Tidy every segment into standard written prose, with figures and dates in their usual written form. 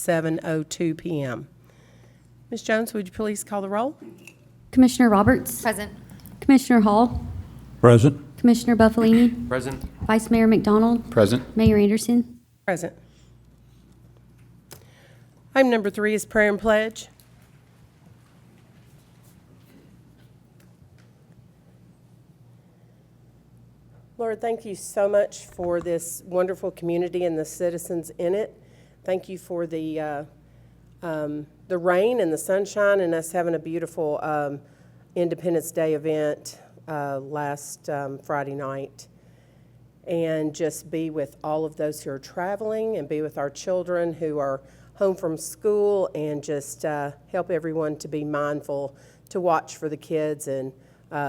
7:02 p.m. Ms. Jones, would you please call the roll? Commissioner Roberts. Present. Commissioner Hall. Present. Commissioner Buffalini. Present. Vice Mayor McDonald. Present. Mayor Anderson. Present. Item number 3 is prayer and pledge. Lord, thank you so much for this wonderful community and the citizens in it. Thank you for the rain and the sunshine and us having a beautiful Independence Day event last Friday night. And just be with all of those who are traveling and be with our children who are home from school, and just help everyone to be mindful to watch for the kids and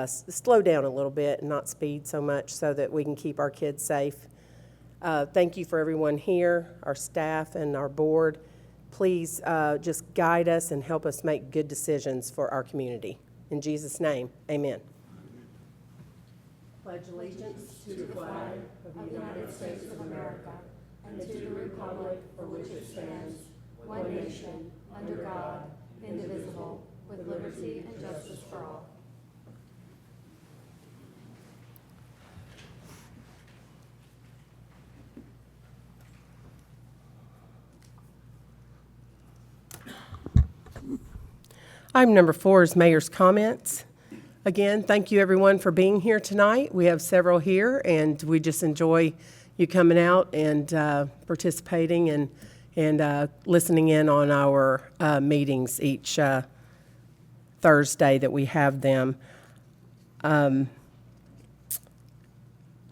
slow down a little bit and not speed so much so that we can keep our kids safe. Thank you for everyone here, our staff and our board. Please just guide us and help us make good decisions for our community. In Jesus' name, amen. Pledge allegiance to the flag of the United States of America and to the republic for which it stands, one nation, under God, indivisible, with liberty and justice for all. Item number 4 is mayor's comments. Again, thank you everyone for being here tonight. We have several here, and we just enjoy you coming out and participating and listening in on our meetings each Thursday that we have them.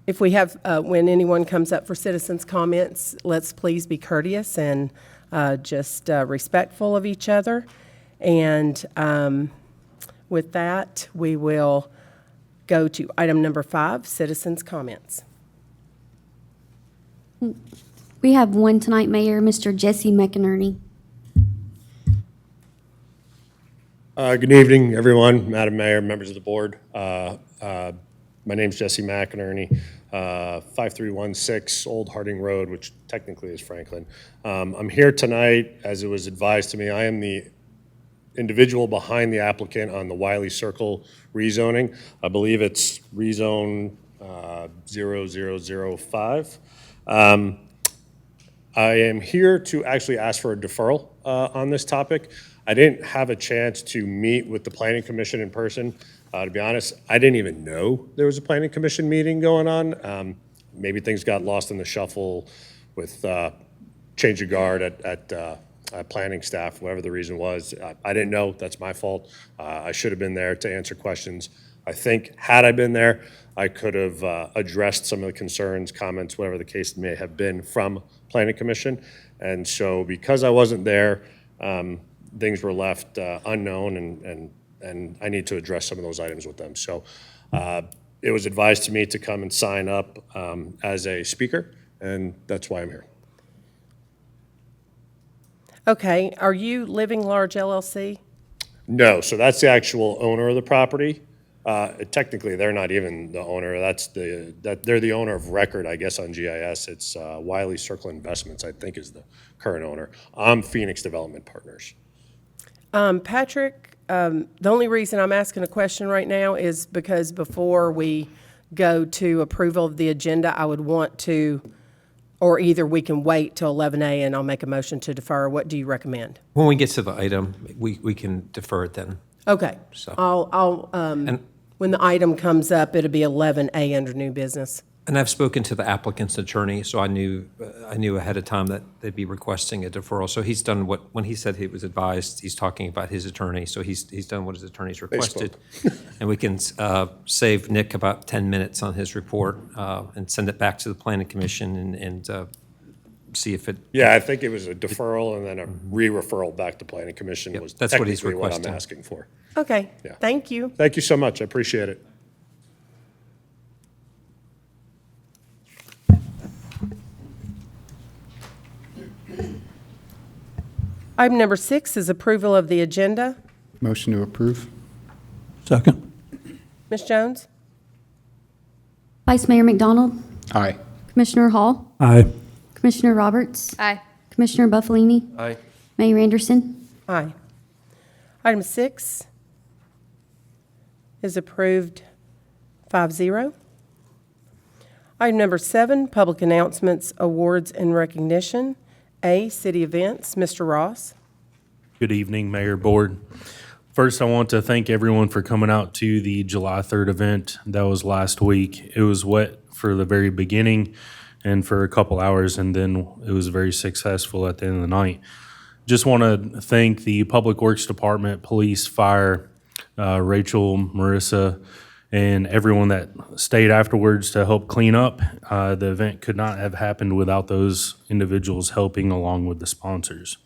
If we have, when anyone comes up for citizens' comments, let's please be courteous and just respectful of each other. And with that, we will go to item number 5, citizens' comments. We have one tonight, Mayor, Mr. Jesse McInerney. Good evening, everyone, Madam Mayor, members of the board. My name's Jesse McInerney, 5316 Old Harding Road, which technically is Franklin. I'm here tonight, as it was advised to me. I am the individual behind the applicant on the Wiley Circle rezoning. I believe it's rezone 0005. I am here to actually ask for a deferral on this topic. I didn't have a chance to meet with the Planning Commission in person. To be honest, I didn't even know there was a Planning Commission meeting going on. Maybe things got lost in the shuffle with change of guard at planning staff, whatever the reason was. I didn't know. That's my fault. I should have been there to answer questions. I think had I been there, I could have addressed some of the concerns, comments, whatever the case may have been from Planning Commission. And so because I wasn't there, things were left unknown, and I need to address some of those items with them. So it was advised to me to come and sign up as a speaker, and that's why I'm here. Okay, are you Living Large LLC? No, so that's the actual owner of the property. Technically, they're not even the owner. They're the owner of record, I guess, on GIS. It's Wiley Circle Investments, I think, is the current owner. I'm Phoenix Development Partners. Patrick, the only reason I'm asking a question right now is because before we go to approval of the agenda, I would want to, or either we can wait till 11A and I'll make a motion to defer. What do you recommend? When we get to the item, we can defer it then. Okay, So- I'll when the item comes up, it'll be 11A under new business. And I've spoken to the applicant's attorney, so I knew ahead of time that they'd be requesting a deferral. So he's done when he said he was advised, he's talking about his attorney. So he's done what his attorney's requested. And we can save Nick about 10 minutes on his report and send it back to the Planning Commission and see if it. Yeah, I think it was a deferral and then a re-referral back to Planning Commission was that's what he's technically what I'm requesting. asking for. Okay, Yeah. thank you. Thank you so much. I appreciate it. Item number 6 is approval of the agenda. Motion to approve. Second. Ms. Jones? Vice Mayor McDonald. Aye. Commissioner Hall. Aye. Commissioner Roberts. Aye. Commissioner Buffalini. Aye. Mayor Anderson. Aye. Item 6 is approved 5-0. Item number 7, public announcements, awards, and recognition. A, city events. Mr. Ross. Good evening, Mayor, Board. First, I want to thank everyone for coming out to the July 3rd event. That was last week. It was wet for the very beginning and for a couple hours, and then it was very successful at the end of the night. Just want to thank the Public Works Department, Police, Fire, Rachel, Marissa, and everyone that stayed afterwards to help clean up. The event could not have happened without those individuals helping along with the sponsors.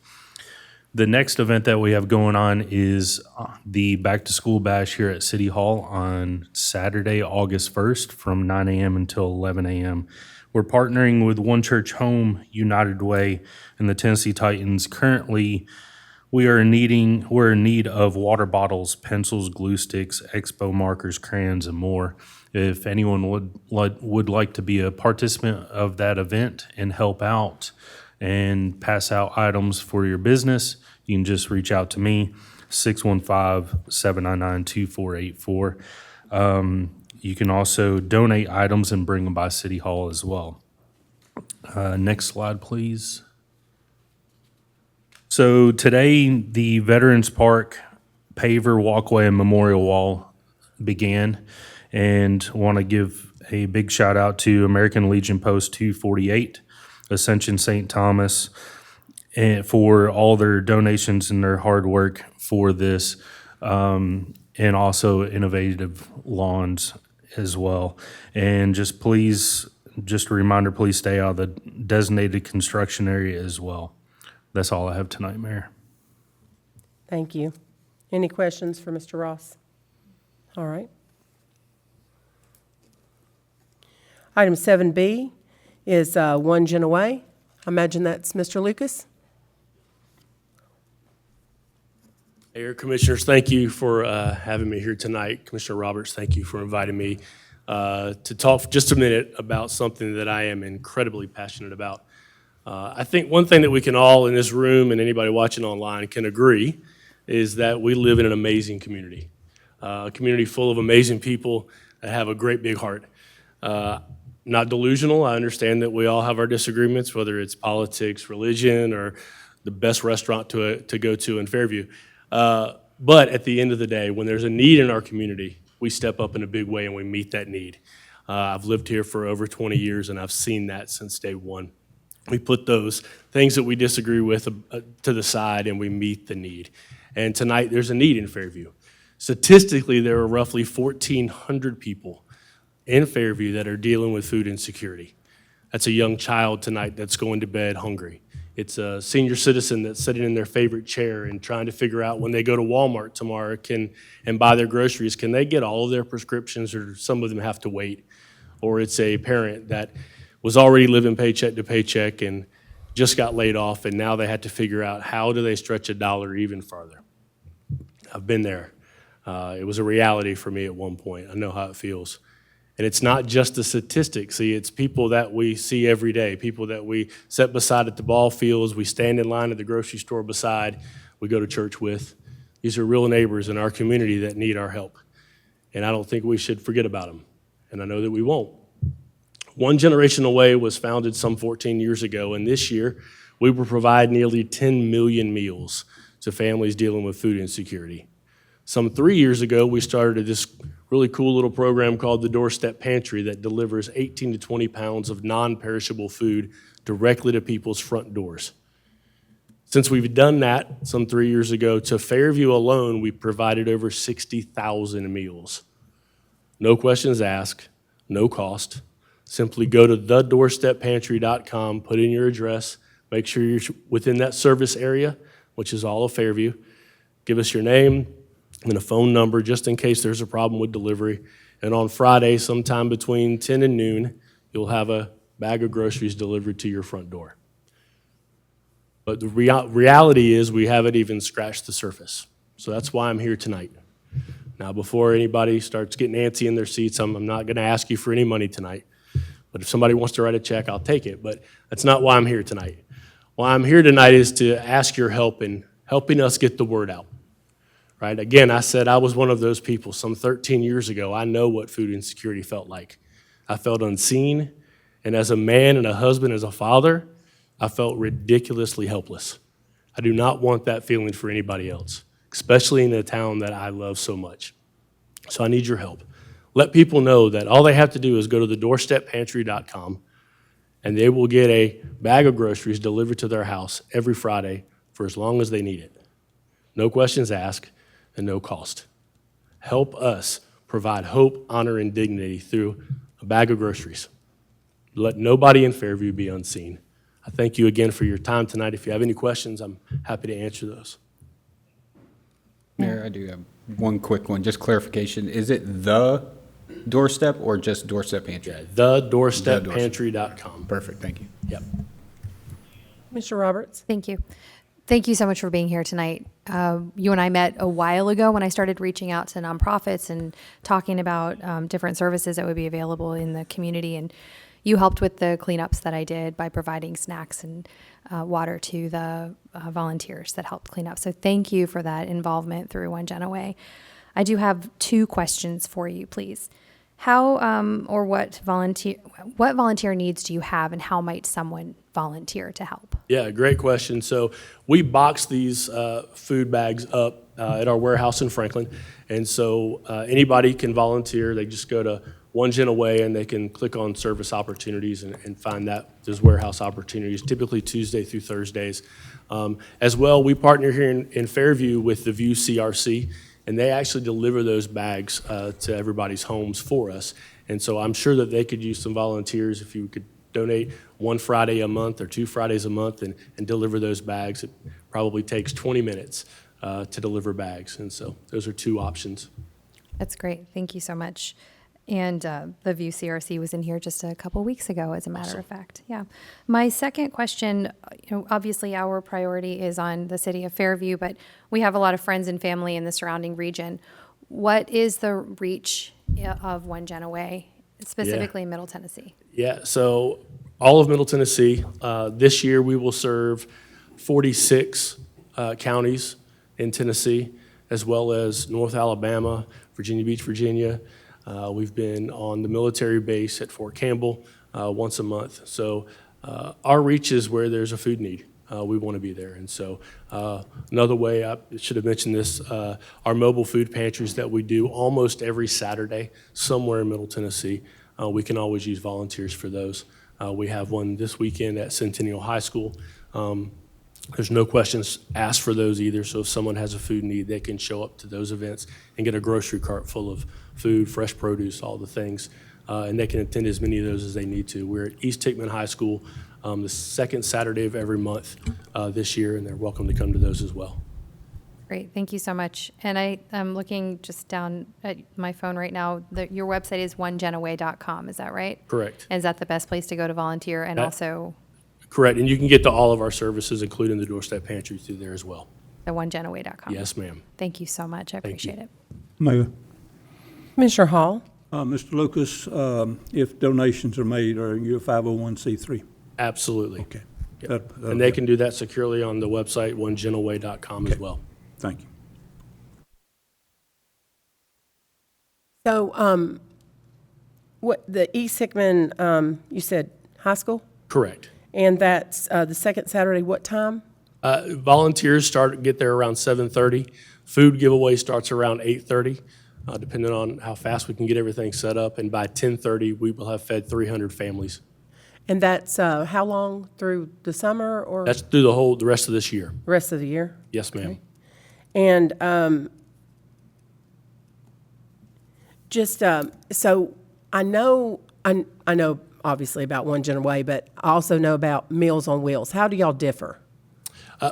The next event that we have going on is the Back to School Bash here at City Hall on Saturday, August 1st from 9 a.m. until 11 a.m. We're partnering with One Church Home, United Way, and the Tennessee Titans. Currently, we're in need of water bottles, pencils, glue sticks, expo markers, crayons, and more. If anyone would like to be a participant of that event and help out and pass out items for your business, you can just reach out to me, 615-799-2484. You can also donate items and bring them by City Hall as well. Next slide, please. So today, the Veterans Park paver, walkway, and memorial wall began, and want to give a big shout out to American Legion Post 248, Ascension St. Thomas, and for all their donations and their hard work for this, and also Innovative Lawns as well. And just a reminder, please stay out of the designated construction area as well. That's all I have tonight, Mayor. Thank you. Any questions for Mr. Ross? All right. Item 7B is One Gen Away. I imagine that's Mr. Lucas. Mayor, Commissioners, thank you for having me here tonight. Commissioner Roberts, thank you for inviting me to talk for just a minute about something that I am incredibly passionate about. I think one thing that we can all in this room and anybody watching online can agree is that we live in an amazing community, a community full of amazing people that have a great big heart. Not delusional. I understand that we all have our disagreements, whether it's politics, religion, or the best restaurant to go to in Fairview. But at the end of the day, when there's a need in our community, we step up in a big way and we meet that need. I've lived here for over 20 years and I've seen that since day one. We put those things that we disagree with to the side and we meet the need. And tonight there's a need in Fairview. Statistically, there are roughly 1,400 people in Fairview that are dealing with food insecurity. That's a young child tonight that's going to bed hungry. It's a senior citizen that's sitting in their favorite chair and trying to figure out when they go to Walmart tomorrow and buy their groceries, can they get all of their prescriptions, or some of them have to wait? Or it's a parent that was already living paycheck to paycheck and just got laid off, and now they had to figure out how do they stretch a dollar even farther. I've been there. It was a reality for me at one point. I know how it feels. And it's not just the statistics. See, it's people that we see every day, people that we sit beside at the ball fields, we stand in line at the grocery store beside, we go to church with. These are real neighbors in our community that need our help. And I don't think we should forget about them. And I know that we won't. One Generation Away was founded some 14 years ago, and this year we will provide nearly 10 million meals to families dealing with food insecurity. Some 3 years ago, we started this really cool little program called the Doorstep Pantry that delivers 18 to 20 pounds of non-perishable food directly to people's front doors. Since we've done that some 3 years ago, to Fairview alone, we provided over 60,000 meals. No questions asked, no cost. Simply go to thedoorssteppantry.com, put in your address, make sure you're within that service area, which is all of Fairview. Give us your name and a phone number just in case there's a problem with delivery. And on Friday, sometime between 10 and noon, you'll have a bag of groceries delivered to your front door. But the reality is we haven't even scratched the surface. So that's why I'm here tonight. Now, before anybody starts getting antsy in their seats, I'm not going to ask you for any money tonight. But if somebody wants to write a check, I'll take it. But that's not why I'm here tonight. Why I'm here tonight is to ask your help in helping us get the word out. Right? Again, I said I was one of those people some 13 years ago. I know what food insecurity felt like. I felt unseen, and as a man and a husband, as a father, I felt ridiculously helpless. I do not want that feeling for anybody else, especially in a town that I love so much. So I need your help. Let people know that all they have to do is go to thedoorssteppantry.com, and they will get a bag of groceries delivered to their house every Friday for as long as they need it. No questions asked and no cost. Help us provide hope, honor, and dignity through a bag of groceries. Let nobody in Fairview be unseen. I thank you again for your time tonight. If you have any questions, I'm happy to answer those. Mayor, I do have one quick one, just clarification. Is it the doorstep or just doorstep pantry? Thedoorssteppantry.com. Perfect, thank you. Yep. Mr. Roberts? Thank you. Thank you so much for being here tonight. You and I met a while ago when I started reaching out to nonprofits and talking about different services that would be available in the community. And you helped with the cleanups that I did by providing snacks and water to the volunteers that helped clean up. So thank you for that involvement through One Genoway. I do have 2 questions for you, please. How or what volunteer needs do you have, and how might someone volunteer to help? Yeah, great question. So we box these food bags up at our warehouse in Franklin. And so anybody can volunteer. They just go to One Genoway and they can click on service opportunities and find those warehouse opportunities, typically Tuesday through Thursdays. As well, we partner here in Fairview with the View CRC, and they actually deliver those bags to everybody's homes for us. And so I'm sure that they could use some volunteers if you could donate one Friday a month or 2 Fridays a month and deliver those bags. It probably takes 20 minutes to deliver bags. And so those are 2 options. That's great. Thank you so much. And the View CRC was in here just a couple weeks ago, as a matter of fact. Yeah. My second question, obviously our priority is on the city of Fairview, but we have a lot of friends and family in the surrounding region. What is the reach of One Genoway, specifically in Middle Tennessee? Yeah, so all of Middle Tennessee. This year we will serve 46 counties in Tennessee, as well as North Alabama, Virginia Beach, Virginia. We've been on the military base at Fort Campbell once a month. So our reach is where there's a food need. We want to be there. And so another way, I should have mentioned this, our mobile food pantries that we do almost every Saturday somewhere in Middle Tennessee. We can always use volunteers for those. We have one this weekend at Centennial High School. There's no questions asked for those either, so if someone has a food need, they can show up to those events and get a grocery cart full of food, fresh produce, all the things, and they can attend as many of those as they need to. We're at East Hickman High School the second Saturday of every month this year, and they're welcome to come to those as well. Great, thank you so much. And I'm looking just down at my phone right now. Your website is onegenoway.com, is that right? Correct. And is that the best place to go to volunteer and also Correct, and you can get to all of our services, including the Doorstep Pantry, through there as well. the onegenoway.com? Yes, ma'am. Thank you so much, I Thank you. appreciate it. Mayor, Commissioner Hall? Mr. Lucas, if donations are made, are you a 501c3? Absolutely. Okay. Yep. And they can do that securely on the website, onegenoway.com as well. Thank you. So, what, the East Hickman, you said high school? Correct. And that's the second Saturday, what time? Volunteers get there around 7:30. Food giveaway starts around 8:30, depending on how fast we can get everything set up. And by 10:30, we will have fed 300 families. And that's how long, through the summer or That's through the rest of this year. the rest of the year? Yes, ma'am. And just so I know obviously about One Genoway, but I also know about Meals on Wheels. How do y'all differ?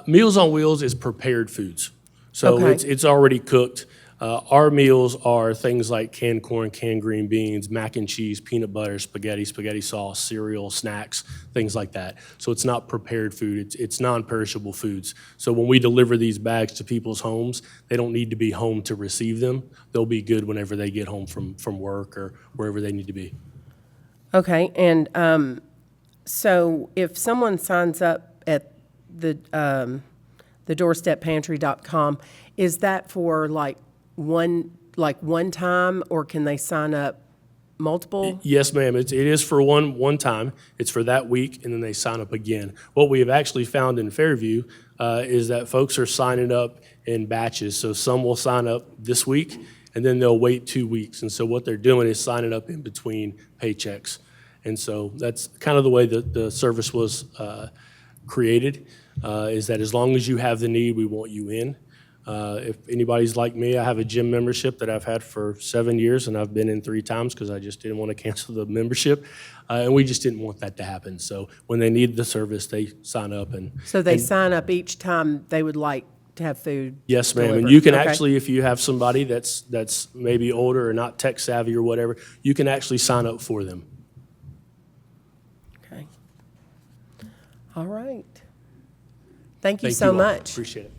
Meals on Wheels is prepared foods. So Okay. it's already cooked. Our meals are things like canned corn, canned green beans, mac and cheese, peanut butter, spaghetti sauce, cereal, snacks, things like that. So it's not prepared food. It's non-perishable foods. So when we deliver these bags to people's homes, they don't need to be home to receive them. They'll be good whenever they get home from work or wherever they need to be. Okay, and so if someone signs up doorsteppantry.com, is that for like one time, or can they sign up multiple? Yes, ma'am. It is for one time. It's for that week, and then they sign up again. What we have actually found in Fairview is that folks are signing up in batches. So some will sign up this week, and then they'll wait 2 weeks. And so what they're doing is signing up in between paychecks. And so that's kind of the way that the service was created, is that as long as you have the need, we want you in. If anybody's like me, I have a gym membership that I've had for 7 years, and I've been in 3 times because I just didn't want to cancel the membership. And we just didn't want that to happen. So when they need the service, they sign up. So they sign up each time they would like to have food? Yes, ma'am. And delivered. you can Okay. actually, if you have somebody that's maybe older or not tech savvy or whatever, you can actually sign up for them. Okay. All right. Thank you Thank so all. much. Appreciate it.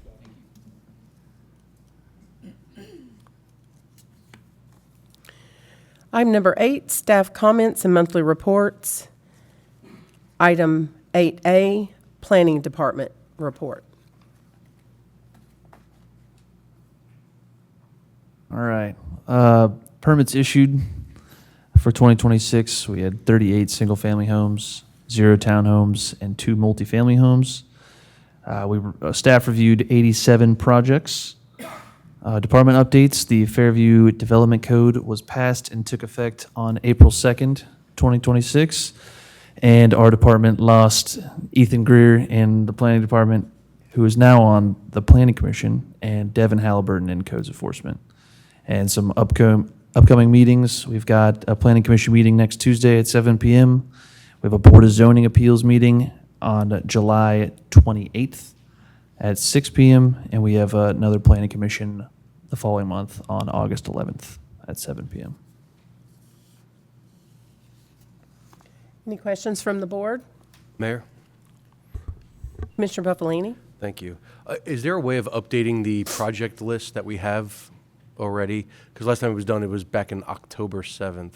Item number 8, staff comments and monthly reports. Item 8A, Planning Department report. All right. Permits issued for 2026, we had 38 single-family homes, 0 townhomes, and 2 multifamily homes. Staff reviewed 87 projects. Department updates, the Fairview Development Code was passed and took effect on April 2nd, 2026. And our department lost Ethan Greer in the Planning Department, who is now on the Planning Commission, and Devin Halliburton in Codes Enforcement. And some upcoming meetings. We've got a Planning Commission meeting next Tuesday at 7 p.m. We have a Board of Zoning Appeals meeting on July 28th at 6 p.m. And we have another Planning Commission the following month on August 11th at 7 p.m. Any questions from the board? Mayor, Commissioner Buffalini? thank you. Is there a way of updating the project list that we have already? Because last time it was done, it was back in October 7th.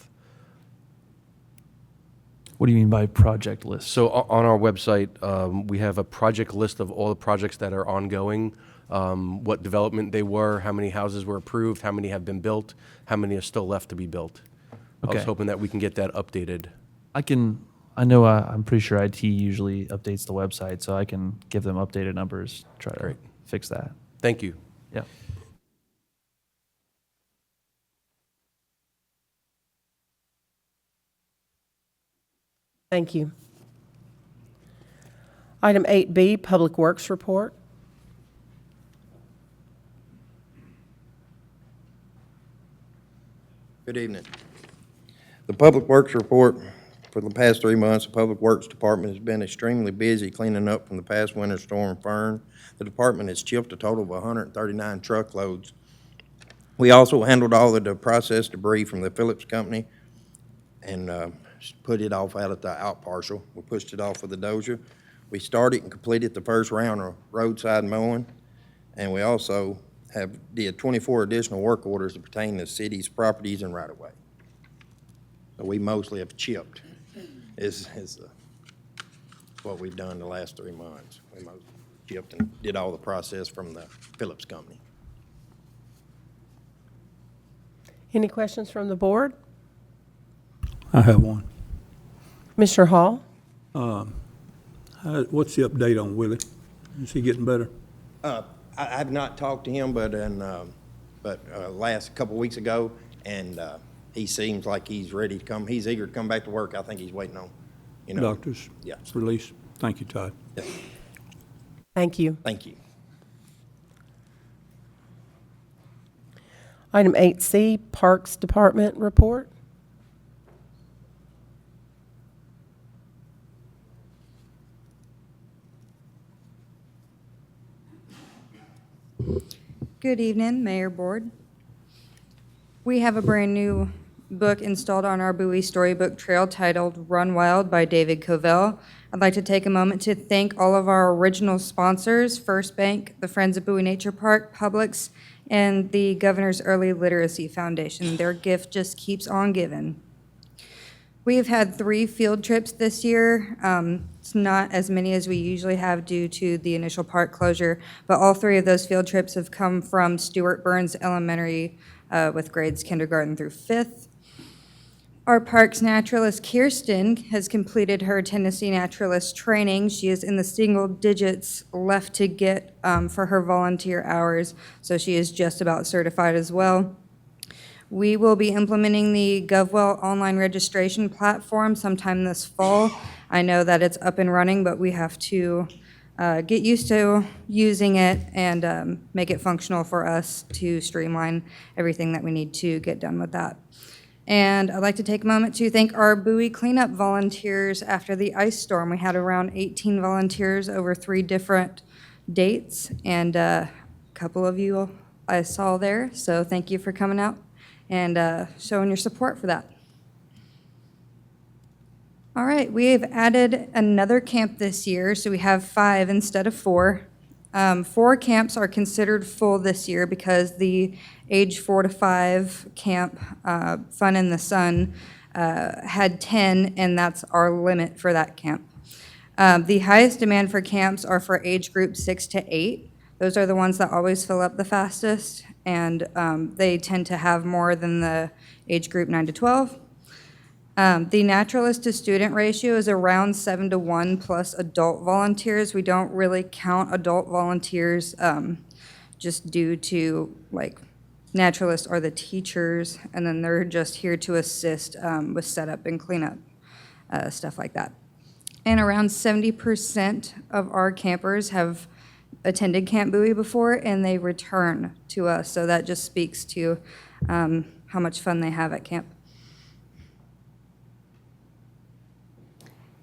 What do you mean by project list? So on our website, we have a project list of all the projects that are ongoing, what development they were, how many houses were approved, how many have been built, how many are still left to be built. I was Okay. hoping that we can get that updated. I'm pretty sure IT usually updates the website, so I can give them updated numbers, try to Great. fix that. Thank you. Yeah. Thank you. Item 8B, Public Works report. Good evening. The Public Works report for the past 3 months, the Public Works Department has been extremely busy cleaning up from the past winter storm Fern. The department has chipped a total of 139 truckloads. We also handled all of the processed debris from the Phillips Company and put it off out at the out parcel. We pushed it off with a dozer. We started and completed the first round of roadside mowing, and we also did 24 additional work orders that pertain to city's properties and right-of-way. So we mostly have chipped, is what we've done the last 3 months. We mostly chipped and did all the process from the Phillips Company. Any questions from the board? I have one. Commissioner Hall? What's the update on Willie? Is he getting better? I've not talked to him, but last couple weeks ago, and he seems like he's ready to come. He's eager to come back to work. I think he's waiting on, Doctor's Yeah. release? Thank you, Todd. Yes. Thank you. Thank you. Item 8C, Parks Department report. Good evening, Mayor Board. We have a brand-new book installed on our Bowie Storybook Trail titled Run Wild by David Covell. I'd like to take a moment to thank all of our original sponsors, First Bank, the Friends of Bowie Nature Park, Publix, and the Governor's Early Literacy Foundation. Their gift just keeps on giving. We've had 3 field trips this year. It's not as many as we usually have due to the initial park closure, but all 3 of those field trips have come from Stuart Burns Elementary with grades kindergarten through 5th. Our parks naturalist Kirsten has completed her Tennessee naturalist training. She is in the single digits left to get for her volunteer hours, so she is just about certified as well. We will be implementing the GovWell online registration platform sometime this fall. I know that it's up and running, but we have to get used to using it and make it functional for us to streamline everything that we need to get done with that. And I'd like to take a moment to thank our buoy cleanup volunteers after the ice storm. We had around 18 volunteers over 3 different dates, and a couple of you I saw there, so thank you for coming out and showing your support for that. All right, we have added another camp this year, so we have 5 instead of 4. 4 camps are considered full this year because the age 4 to 5 camp, Fun in the Sun, had 10, and that's our limit for that camp. The highest demand for camps are for age group 6 to 8. Those are the ones that always fill up the fastest, and they tend to have more than the age group 9 to 12. The naturalist to student ratio is around 7 to 1 plus adult volunteers. We don't really count adult volunteers just due to like naturalists are the teachers, and then they're just here to assist with setup and cleanup, stuff like that. And around 70% of our campers have attended Camp Bowie before, and they return to us. So that just speaks to how much fun they have at camp.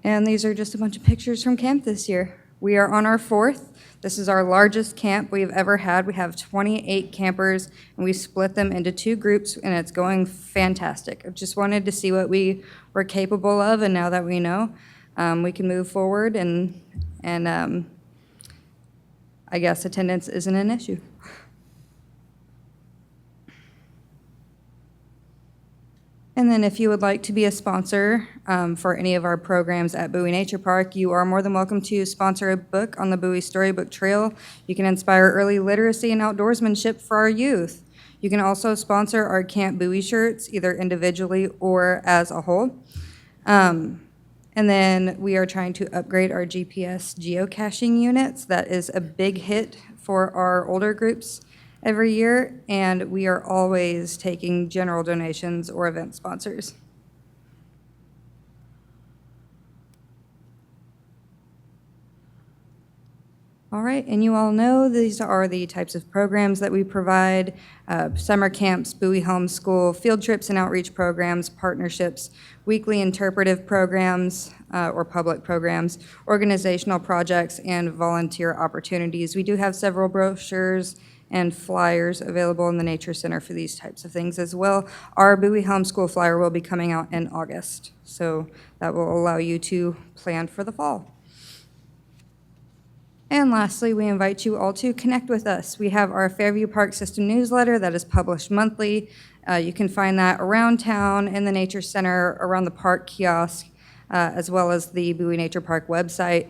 And these are just a bunch of pictures from camp this year. We are on our 4th. This is our largest camp we've ever had. We have 28 campers, and we split them into 2 groups, and it's going fantastic. I just wanted to see what we were capable of, and now that we know, we can move forward, and I guess attendance isn't an issue. And then if you would like to be a sponsor for any of our programs at Bowie Nature Park, you are more than welcome to sponsor a book on the Bowie Storybook Trail. You can inspire early literacy and outdoorsmanship for our youth. You can also sponsor our Camp Bowie shirts, either individually or as a whole. And then we are trying to upgrade our GPS geocaching units. That is a big hit for our older groups every year, and we are always taking general donations or event sponsors. All right, and you all know these are the types of programs that we provide: summer camps, Bowie Homeschool, field trips and outreach programs, partnerships, weekly interpretive programs or public programs, organizational projects, and volunteer opportunities. We do have several brochures and flyers available in the Nature Center for these types of things as well. Our Bowie Homeschool flyer will be coming out in August, so that will allow you to plan for the fall. And lastly, we invite you all to connect with us. We have our Fairview Park System newsletter that is published monthly. You can find that around town, in the Nature Center, around the park kiosk, as well as the Bowie Nature Park website.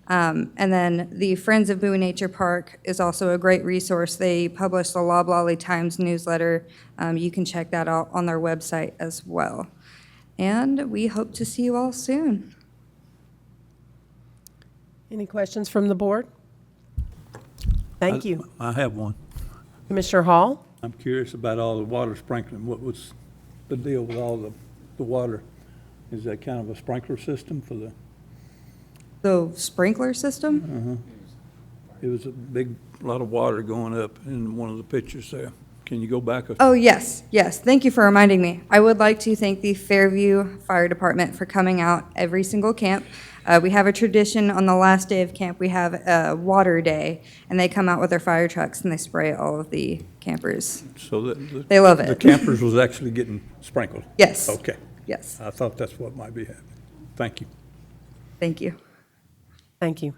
And then the Friends of Bowie Nature Park is also a great resource. They publish the Loblolly Times newsletter. You can check that out on their website as well. And we hope to see you all soon. Any questions from the board? Thank you. I have one. Commissioner Hall? I'm curious about all the water sprinkling. What was the deal with all the water? Is that kind of a sprinkler system for The sprinkler system? It was a big lot of water going up in one of the pictures there. Can you go back? Oh, yes, yes. Thank you for reminding me. I would like to thank the Fairview Fire Department for coming out every single camp. We have a tradition on the last day of camp. We have a water day, and they come out with their fire trucks and they spray all of the campers. So They love it. The campers was actually getting sprinkled? Yes. Okay. Yes. I thought that's what might be happening. Thank you. Thank you. Thank you.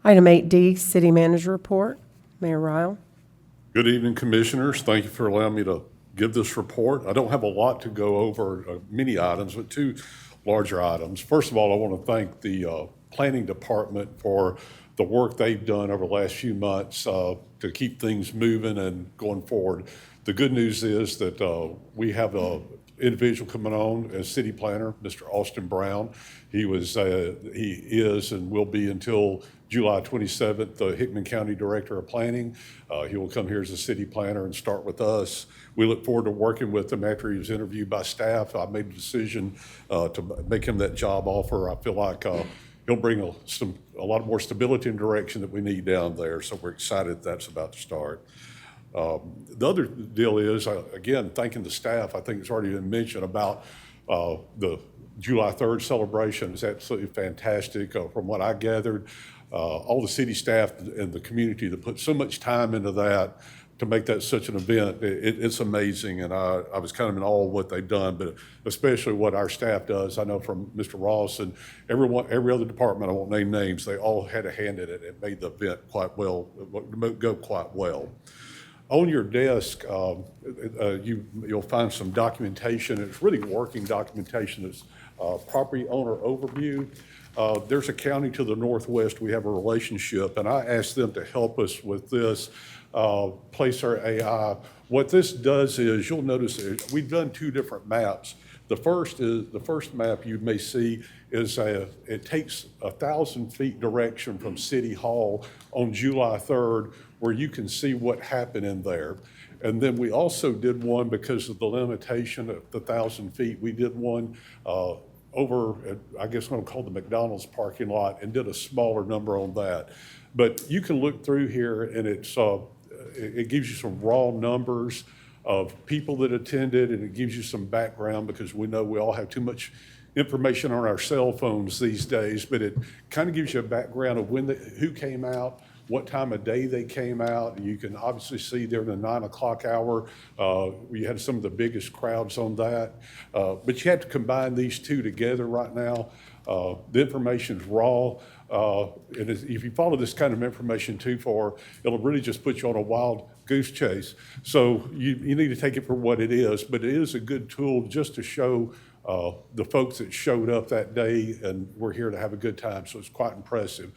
Item 8D, City Manager Report. Mayor Ryle. Good evening, Commissioners. Thank you for allowing me to give this report. I don't have a lot to go over, many items, but two larger items. First of all, I want to thank the Planning Department for the work they've done over the last few months to keep things moving and going forward. The good news is that we have an individual coming on as city planner, Mr. Austin Brown. He is and will be until July 27th, the Hickman County Director of Planning. He will come here as a city planner and start with us. We look forward to working with him after he was interviewed by staff. I made a decision to make him that job offer. I feel like he'll bring a lot more stability and direction that we need down there. So we're excited that's about to start. The other deal is, again, thanking the staff. I think it's already been mentioned about the July 3rd celebration. It's absolutely fantastic. From what I gathered, all the city staff and the community that put so much time into that to make that such an event, it's amazing. And I was kind of in awe of what they've done, but especially what our staff does. I know from Mr. Ross and every other department, I won't name names, they all had a hand in it. It made the event go quite well. On your desk, you'll find some documentation. It's really working documentation. It's property owner overview. There's a county to the northwest we have a relationship, and I asked them to help us with this, Placer AI. What this does is, you'll notice we've done two different maps. The first map you may see is it takes 1,000 feet direction from City Hall on July 3rd, where you can see what happened in there. And then we also did one, because of the limitation of the 1,000 feet, we did one over at, I guess I'm gonna call the McDonald's parking lot, and did a smaller number on that. But you can look through here, and it gives you some raw numbers of people that attended, and it gives you some background, because we know we all have too much information on our cell phones these days, but it kind of gives you a background of who came out, what time of day they came out. And you can obviously see during the 9 o'clock hour, we had some of the biggest crowds on that. But you have to combine these two together right now. The information's raw. And if you follow this kind of information too far, it'll really just put you on a wild goose chase. So you need to take it for what it is, but it is a good tool just to show the folks that showed up that day, and we're here to have a good time, so it's quite impressive.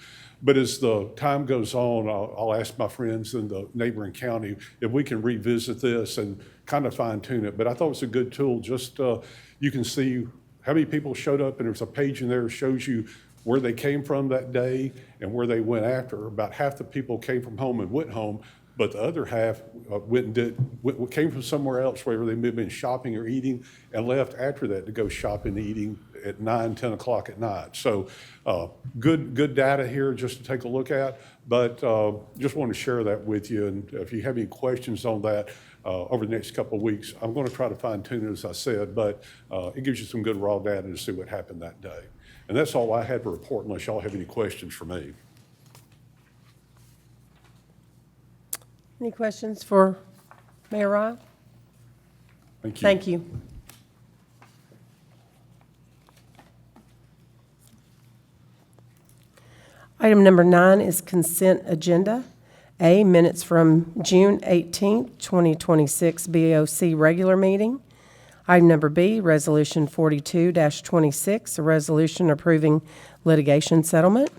But as the time goes on, I'll ask my friends in the neighboring county if we can revisit this and kind of fine tune it. But I thought it was a good tool. Just you can see how many people showed up, and there's a page in there that shows you where they came from that day and where they went after. About half the people came from home and went home, but the other half came from somewhere else, wherever they may have been shopping or eating, and left after that to go shopping and eating at 9, 10 o'clock at night. So good data here just to take a look at, but just wanted to share that with you. And if you have any questions on that over the next couple of weeks, I'm going to try to fine tune it, as I said, but it gives you some good raw data to see what happened that day. And that's all I had to report, unless y'all have any questions for me. Any questions for Mayor Ryle? Thank you. Thank you. Item number 9 is consent agenda. A, minutes from June 18th, 2026 BOC regular meeting. Item number B, Resolution 42-26, a resolution approving litigation settlement.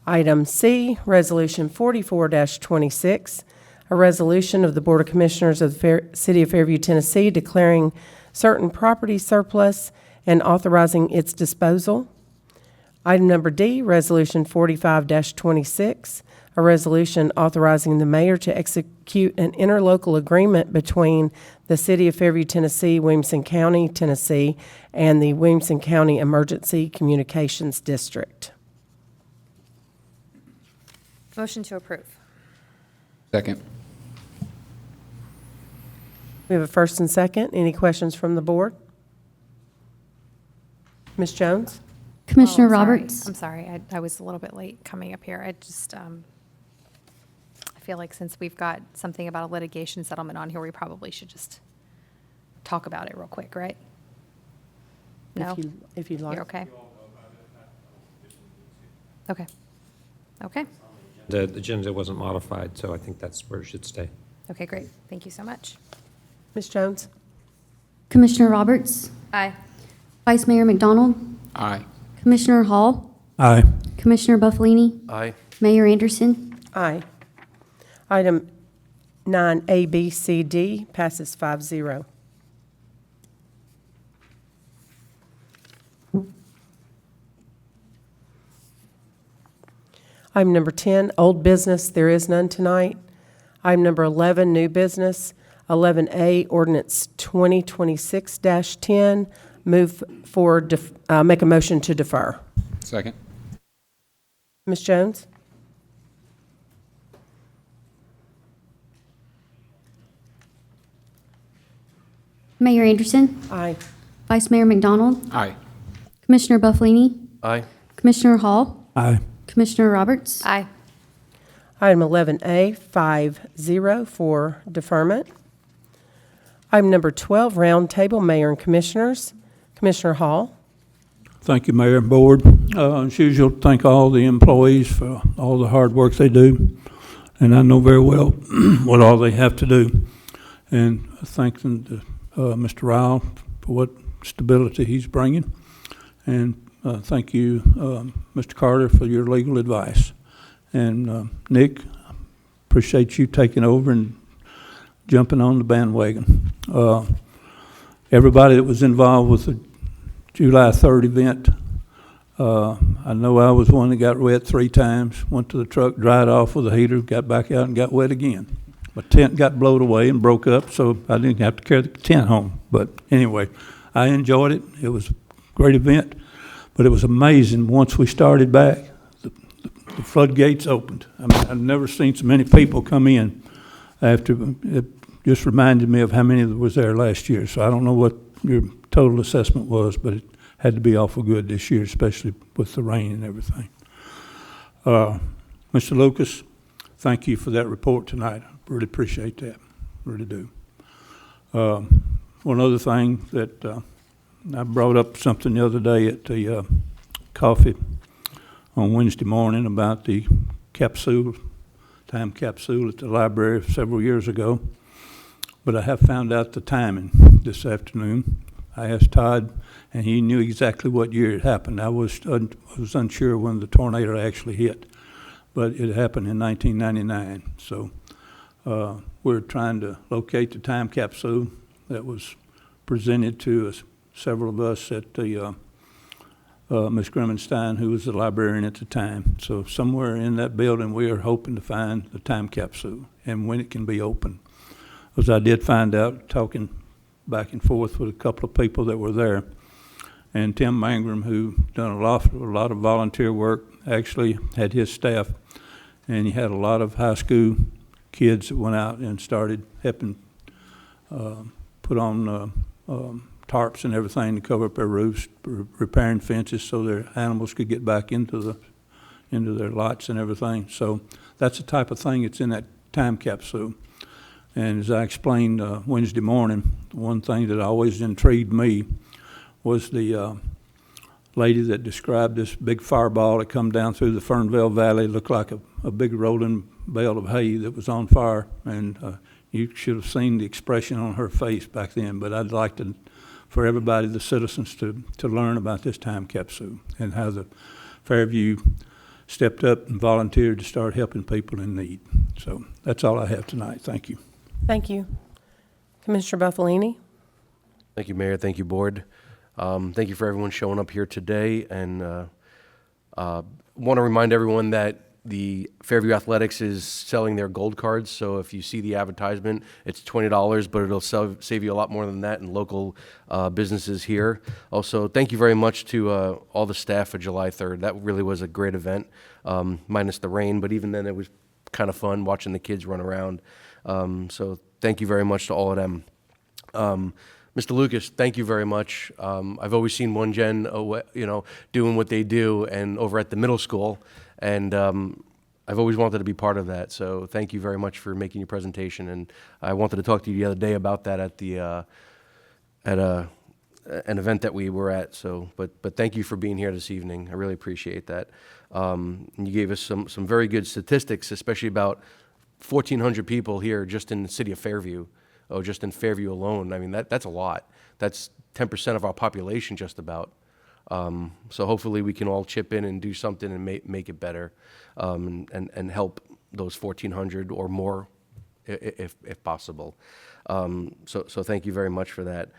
Item C, Resolution 44-26, a resolution of the Board of Commissioners of the City of Fairview, Tennessee, declaring certain property surplus and authorizing its disposal. Item number D, Resolution 45-26, a resolution authorizing the mayor to execute an interlocal agreement between the City of Fairview, Tennessee, Williamson County, Tennessee, and the Williamson County Emergency Communications District. Motion to approve. Second. We have a first and second. Any questions from the board? Ms. Jones? Commissioner Oh, I'm sorry. Roberts? I'm sorry, I was a little bit late coming up here. I just, I feel like since we've got something about a litigation settlement on here, we probably should just talk about it real quick, right? No? If you'd like. You're okay? Okay. Okay. The agenda wasn't modified, so I think that's where it should stay. Okay, great. Thank you so much. Ms. Jones? Commissioner Roberts, Aye. Vice Mayor McDonald, Aye. Commissioner Hall, Aye. Commissioner Buffalini, Aye. Mayor Anderson. Aye. Item 9A, B, C, D passes 5-0. Item number 10, old business, there is none tonight. Item number 11, new business. 11A, ordinance 2026-10, move for, make a motion to defer. Second. Ms. Jones? Mayor Anderson, Aye. Vice Mayor McDonald, Aye. Commissioner Buffalini, Aye. Commissioner Hall, Aye. Commissioner Roberts. Aye. Item 11A, 5-0 for deferment. Item number 12, roundtable, Mayor and Commissioners. Commissioner Hall. Thank you, Mayor and Board. As usual, thank all the employees for all the hard work they do. And I know very well what all they have to do. And thank them to Mr. Ryle for what stability he's bringing. And thank you, Mr. Carter, for your legal advice. And Nick, appreciate you taking over and jumping on the bandwagon. Everybody that was involved with the July 3rd event, I know I was one that got wet 3 times, went to the truck, dried off with a heater, got back out and got wet again. My tent got blown away and broke up, so I didn't have to carry the tent home. But anyway, I enjoyed it. It was a great event, but it was amazing once we started back. The floodgates opened. I mean, I've never seen so many people come in after. It just reminded me of how many was there last year. So I don't know what your total assessment was, but it had to be awful good this year, especially with the rain and everything. Mr. Lucas, thank you for that report tonight. I really appreciate that. Really do. One other thing that I brought up something the other day at the coffee on Wednesday morning about the time capsule at the library several years ago. But I have found out the timing this afternoon. I asked Todd, and he knew exactly what year it happened. I was unsure when the tornado actually hit, but it happened in 1999. So we're trying to locate the time capsule that was presented to us, several of us at the Ms. Grimmenstein, who was the librarian at the time. So somewhere in that building, we are hoping to find the time capsule and when it can be opened. As I did find out, talking back and forth with a couple of people that were there, and Tim Mangrum, who done a lot of volunteer work, actually had his staff, and he had a lot of high school kids that went out and started helping put on tarps and everything to cover up their roofs, repairing fences so their animals could get back into their lots and everything. So that's the type of thing that's in that time capsule. And as I explained Wednesday morning, one thing that always intrigued me was the lady that described this big fireball that come down through the Fernvale Valley, looked like a big rolling bale of hay that was on fire. And you should have seen the expression on her face back then. But I'd like for everybody, the citizens, to learn about this time capsule and how the Fairview stepped up and volunteered to start helping people in need. So that's all I have tonight. Thank you. Thank you. Commissioner Buffalini? Thank you, Mayor. Thank you, Board. Thank you for everyone showing up here today. And want to remind everyone that the Fairview Athletics is selling their gold cards. So if you see the advertisement, it's $20, but it'll save you a lot more than that in local businesses here. Also, thank you very much to all the staff for July 3rd. That really was a great event, minus the rain. But even then, it was kind of fun watching the kids run around. So thank you very much to all of them. Mr. Lucas, thank you very much. I've always seen One Gen, doing what they do and over at the middle school, and I've always wanted to be part of that. So thank you very much for making your presentation. And I wanted to talk to you the other day about that at an event that we were at. So, but thank you for being here this evening. I really appreciate that. And you gave us some very good statistics, especially about 1,400 people here just in the city of Fairview. Oh, just in Fairview alone. I mean, that's a lot. That's 10% of our population, just about. So hopefully we can all chip in and do something and make it better, and help those 1,400 or more, if possible. So thank you very much for that.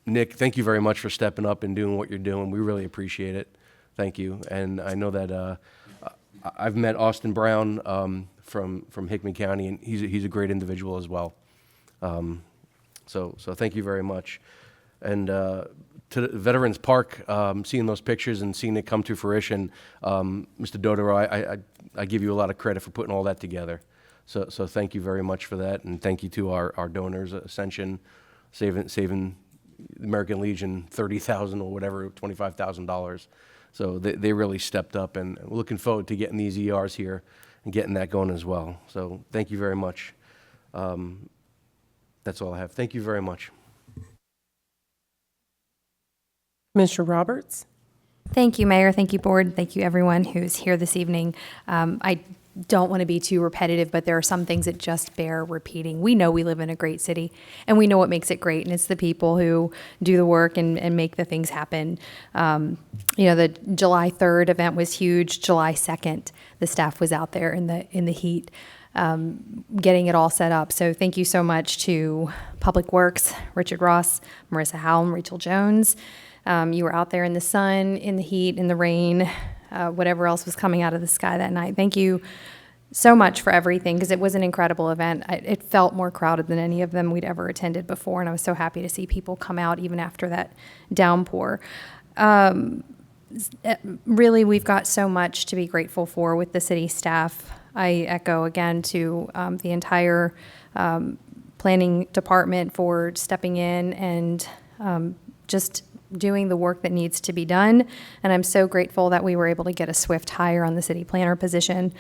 Nick, thank you very much for stepping up and doing what you're doing. We really appreciate it. Thank you. And I know that I've met Austin Brown from Hickman County, and he's a great individual as well. So thank you very much. And to the Veterans Park, seeing those pictures and seeing it come to fruition, Mr. Dodaro, I give you a lot of credit for putting all that together. So thank you very much for that, and thank you to our donors, Ascension, saving the American Legion $30,000 or whatever, $25,000. So they really stepped up, and we're looking forward to getting these ERs here and getting that going as well. So thank you very much. That's all I have. Thank you very much. Mr. Roberts? Thank you, Mayor. Thank you, Board. Thank you, everyone who's here this evening. I don't want to be too repetitive, but there are some things that just bear repeating. We know we live in a great city, and we know what makes it great, and it's the people who do the work and make the things happen. The July 3rd event was huge. July 2nd, the staff was out there in the heat, getting it all set up. So thank you so much to Public Works, Richard Ross, Marissa Howell, Rachel Jones. You were out there in the sun, in the heat, in the rain, whatever else was coming out of the sky that night. Thank you so much for everything, because it was an incredible event. It felt more crowded than any of them we'd ever attended before, and I was so happy to see people come out even after that downpour. Really, we've got so much to be grateful for with the city staff. I echo again to the entire planning department for stepping in and just doing the work that needs to be done. And I'm so grateful that we were able to get a swift hire on the city planner position.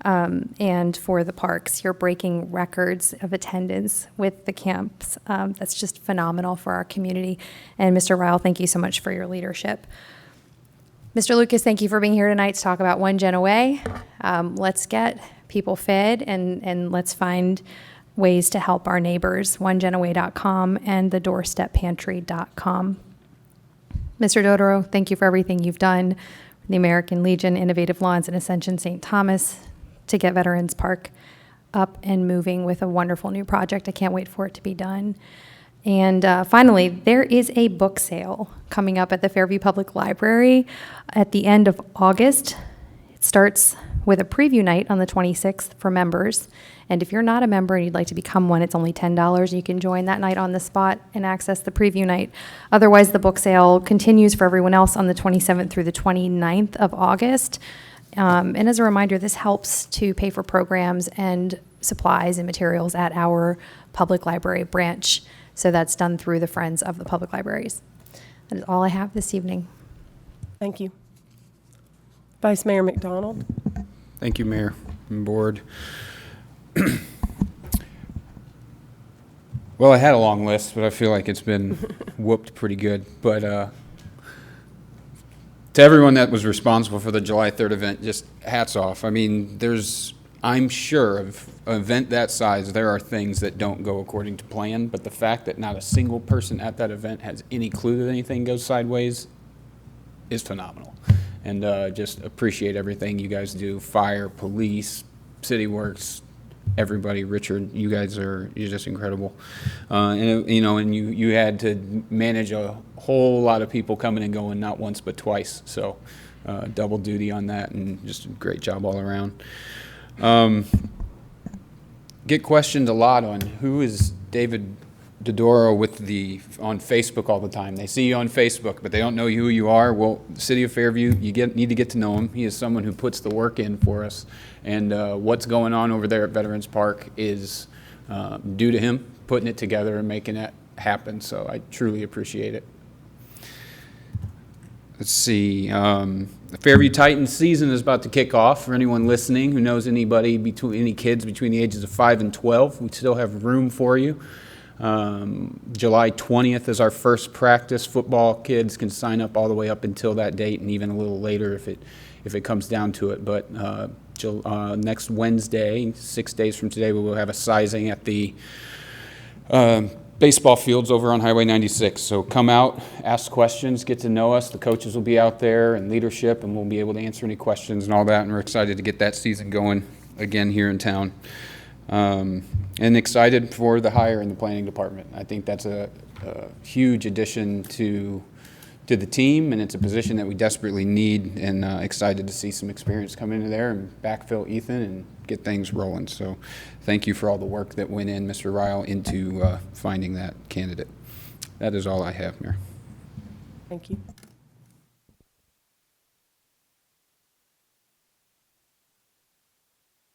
And for the parks, you're breaking records of attendance with the camps. That's just phenomenal for our community. And Mr. Ryle, thank you so much for your leadership. Mr. Lucas, thank you for being here tonight to talk about One Gen Away. Let's get people fed and let's find ways to help our neighbors. OneGenAway.com and thedoorsteppantry.com. Mr. Dodaro, thank you for everything you've done for the American Legion, Innovative Lawns, and Ascension St. Thomas to get Veterans Park up and moving with a wonderful new project. I can't wait for it to be done. And finally, there is a book sale coming up at the Fairview Public Library at the end of August. It starts with a preview night on the 26th for members. And if you're not a member and you'd like to become one, it's only $10. You can join that night on the spot and access the preview night. Otherwise, the book sale continues for everyone else on the 27th through the 29th of August. And as a reminder, this helps to pay for programs and supplies and materials at our public library branch. So that's done through the Friends of the Public Libraries. That is all I have this evening. Thank you. Vice Mayor McDonald? Thank you, Mayor and Board. Well, I had a long list, but I feel like it's been whooped pretty good. But to everyone that was responsible for the July 3rd event, just hats off. I mean, I'm sure of an event that size, there are things that don't go according to plan, but the fact that not a single person at that event has any clue that anything goes sideways is phenomenal. And just appreciate everything you guys do. Fire, police, City Works, everybody. Richard, you're just incredible. And you had to manage a whole lot of people coming and going, not once but twice. So double duty on that, and just a great job all around. Get questioned a lot on who is David Dodaro on Facebook all the time. They see you on Facebook, but they don't know who you are. Well, the City of Fairview, need to get to know him. He is someone who puts the work in for us. And what's going on over there at Veterans Park is due to him putting it together and making it happen. So I truly appreciate it. Let's see. The Fairview Titans season is about to kick off. For anyone listening who knows any kids between the ages of 5 and 12, we still have room for you. July 20th is our first practice. Football kids can sign up all the way up until that date and even a little later if it comes down to it. But next Wednesday, 6 days from today, we will have a sizing at the baseball fields over on Highway 96. So come out, ask questions, get to know us. The coaches will be out there and leadership, and we'll be able to answer any questions and all that. And we're excited to get that season going again here in town. And excited for the hire in the planning department. I think that's a huge addition to the team, and it's a position that we desperately need, and excited to see some experience come into there and backfill Ethan and get things rolling. So thank you for all the work that went in, Mr. Ryle, into finding that candidate. That is all I have, Mayor. Thank you.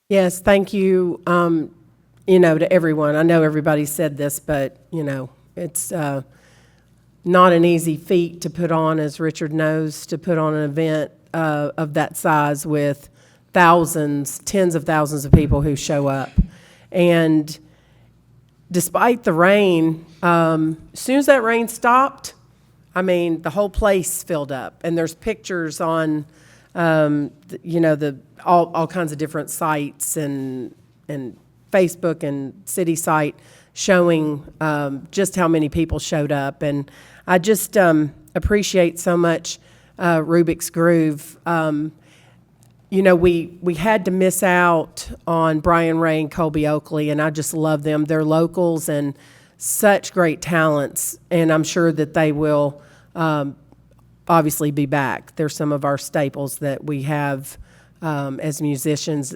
Yes, thank you, to everyone. I know everybody said this, but, it's not an easy feat to put on, as Richard knows, to put on an event of that size with thousands, tens of thousands of people who show up. And despite the rain, as soon as that rain stopped, the whole place filled up. And there's pictures on, all kinds of different sites and Facebook and city site showing just how many people showed up. And I just appreciate so much Rubik's Groove. We had to miss out on Brian Ray and Colby Oakley, and I just love them. They're locals and such great talents, and I'm sure that they will obviously be back. They're some of our staples that we have as musicians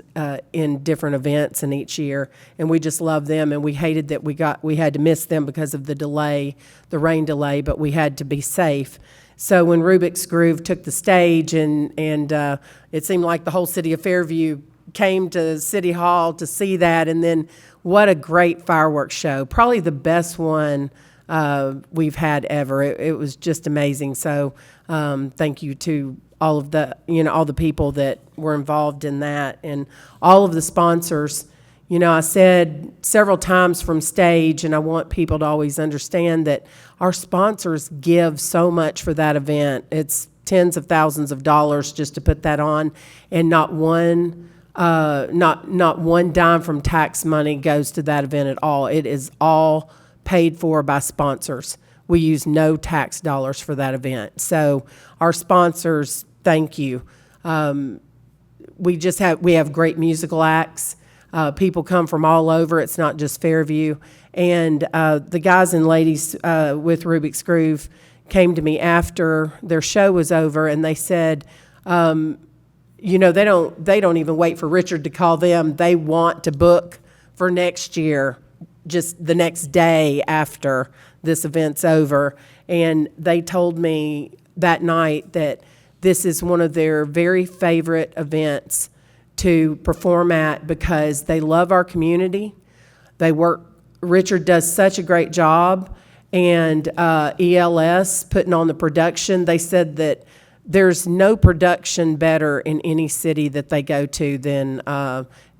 in different events and each year, and we just love them. And we hated that we had to miss them because of the rain delay, but we had to be safe. So when Rubik's Groove took the stage, and it seemed like the whole city of Fairview came to City Hall to see that, and then what a great fireworks show! Probably the best one we've had ever. It was just amazing. So thank you to all of the people that were involved in that, and all of the sponsors. I said several times from stage, and I want people to always understand that our sponsors give so much for that event. It's tens of thousands of dollars just to put that on, and not one dime from tax money goes to that event at all. It is all paid for by sponsors. We use no tax dollars for that event. So our sponsors, thank you. We have great musical acts. People come from all over. It's not just Fairview. And the guys and ladies with Rubik's Groove came to me after their show was over, and they said, they don't even wait for Richard to call them. They want to book for next year, just the next day after this event's over. And they told me that night that this is one of their very favorite events to perform at because they love our community. Richard does such a great job, and ELS putting on the production. They said that there's no production better in any city that they go to than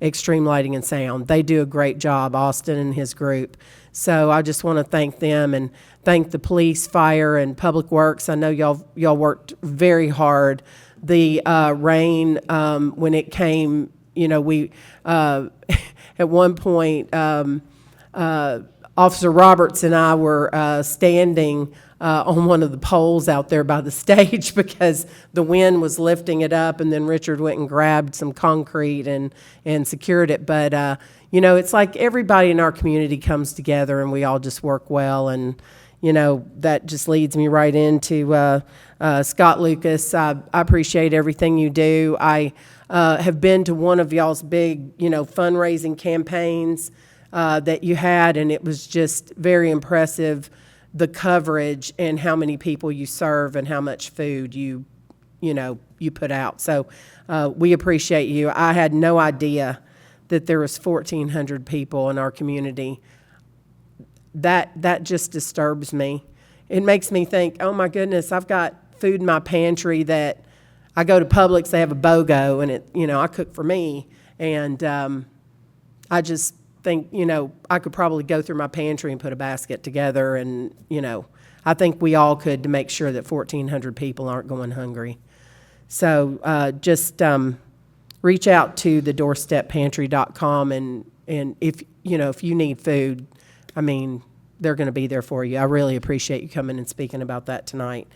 Extreme Lighting and Sound. They do a great job, Austin and his group. So I just want to thank them and thank the police, fire, and public works. I know y'all worked very hard. The rain, when it came, we at one point, Officer Roberts and I were standing on one of the poles out there by the stage because the wind was lifting it up, and then Richard went and grabbed some concrete and secured it. But, it's like everybody in our community comes together and we all just work well. And, that just leads me right into Scott Lucas. I appreciate everything you do. I have been to one of y'all's big, fundraising campaigns that you had, and it was just very impressive, the coverage and how many people you serve and how much food you put out. So we appreciate you. I had no idea that there was 1,400 people in our community. That just disturbs me. It makes me think, oh my goodness, I've got food in my pantry that I go to Publix, they have a BOGO, and I cook for me, and I just think, I could probably go through my pantry and put a basket together and, I think we all could to make sure that 1,400 people aren't going hungry. So just reach out to the doorsteppantry.com and if you need food, I mean, they're going to be there for you. I really appreciate you coming and speaking about that tonight.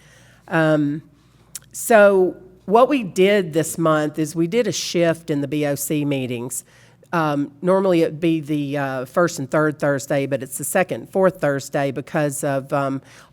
So what we did this month is we did a shift in the BOC meetings. Normally it'd be the first and third Thursday, but it's the second and fourth Thursday because of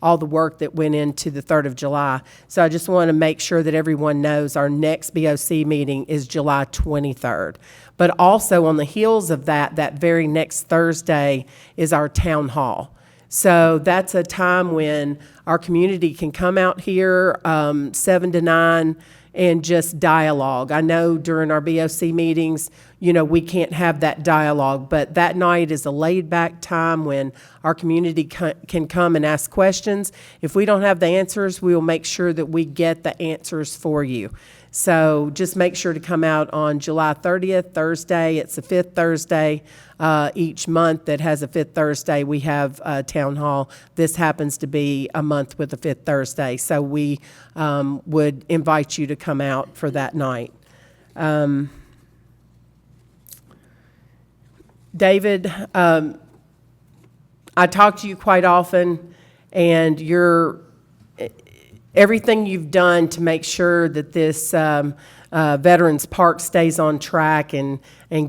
all the work that went into the 3rd of July. So I just want to make sure that everyone knows our next BOC meeting is July 23rd. But also on the heels of that, that very next Thursday is our town hall. So that's a time when our community can come out here 7 to 9 and just dialogue. I know during our BOC meetings, we can't have that dialogue, but that night is a laid-back time when our community can come and ask questions. If we don't have the answers, we will make sure that we get the answers for you. So just make sure to come out on July 30th, Thursday. It's the 5th Thursday each month that has a 5th Thursday. We have a town hall. This happens to be a month with a 5th Thursday. So we would invite you to come out for that night. David, I talk to you quite often, and everything you've done to make sure that this Veterans Park stays on track and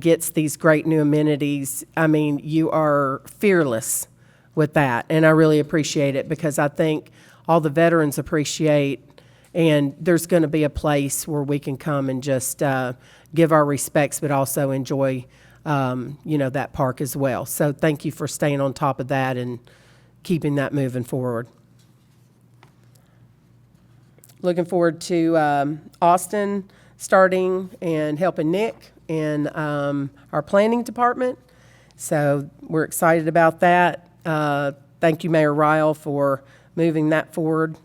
gets these great new amenities. I mean, you are fearless with that, and I really appreciate it because I think all the veterans appreciate, and there's going to be a place where we can come and just give our respects, but also enjoy, that park as well. So thank you for staying on top of that and keeping that moving forward. Looking forward to Austin starting and helping Nick in our planning department. So we're excited about that. Thank you, Mayor Ryle, for moving that forward.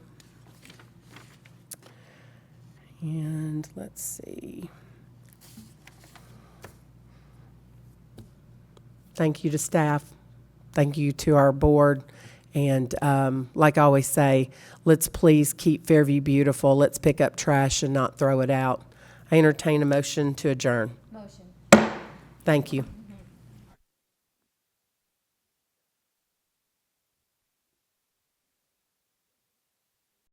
And let's see. Thank you to staff. Thank you to our board. And like I always say, let's please keep Fairview beautiful. Let's pick up trash and not throw it out. I entertain a motion to adjourn. Motion. Thank you.